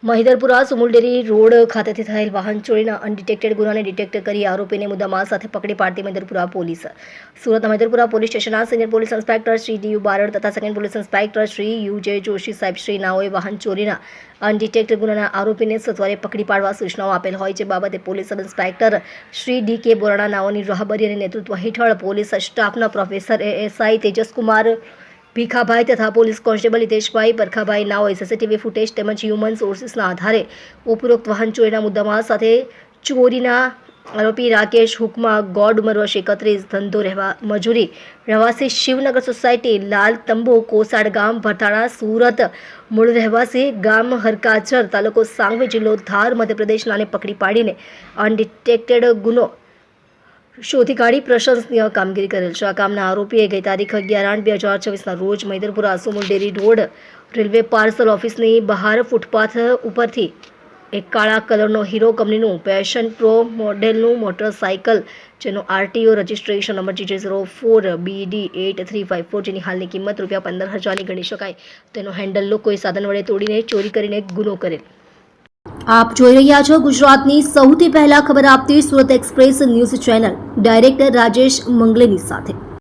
Mahidharpura સુમુલડેરી road ખાતેથી થયેલ વાહન ચોરીના અનડિટેક્ટેડ ગુનાને ડિટેક્ટ કરી આરોપીને મુદ્દામાલ સાથે પકડી પાડતી મહિધરપુરા પોલીસ. સુરતના મહિધરપુરા પોલીસ સ્ટેશનના સિનિયર પોલીસ ઇન્સ્પેક્ટર શ્રી ડી.યુ. બારડ તથા સેકન્ડ પોલીસ ઇન્સ્પેક્ટર શ્રી યુ.જે. જોશી સાહેબ શ્રી નાઓએ વાહન ચોરીના અનડિટેક્ટેડ ગુનાના આરોપીને સત્વરે પકડી પાડવા સૂચનાઓ આપેલ હોય જે બાબતે પોલીસ સબ ઇન્સ્પેક્ટર શ્રી ડી.કે. બોરાણા નાઓની રાહબરી અને નેતૃત્વ હેઠળ પોલીસ સ્ટાફના પ્રોફેસર એએસઆઈ તેજસકુમાર ભીખાભાઈ તથા પોલીસ કોન્સ્ટેબલ હિતેશભાઈ પરખાભાઈ નાઓએ સીસીટીવી ફૂટેજ તેમજ હ્યુમન સોર્સિસના આધારે ઉપરોક્ત વાહન ચોરીના મુદ્દામાલ સાથે ચોરીના આરોપી રાકેશ હુકમા ગોડ ઉંમર વર્ષ 31 ધંધો રહેવા મજૂરી રહેવાસી શિવનગર સોસાયટી લાલ તંબુ કોસાડ ગામ ભરથાણા સુરત મૂળ રહેવાસી ગામ હરકાચર તાલુકો સાંગવી જિલ્લો ધાર મધ્યપ્રદેશનાને પકડી પાડીને અનડિટેક્ટેડ ગુનો શોધી કાઢી પ્રશંસનીય કામગીરી કરેલ છે. આ કામના આરોપીએ ગઈ તારીખ 11/8/2024ના રોજ મહિધરપુરા સુમુલડેરી રોડ રેલવે પાર્સલ ઓફિસની બહાર ફૂટપાથ ઉપરથી એક કાળા કલરનો હીરો કંપનીનું પેશન પ્રો મોડેલનું મોટરસાઇકલ જેનો આરટીઓ રજિસ્ટ્રેશન નંબર GJ04BD8354 જેની હાલની કિંમત ₹15,000ની ગણી શકાય તેનો હેન્ડલ લોકોએ સાધન વડે તોડીને ચોરી કરીને ગુનો કરેલ. આપ જોઈ રહ્યા છો ગુજરાતની સૌથી પહેલા ખબર આપતી Surat express news channel director Rajesh મંગલેની સાથે.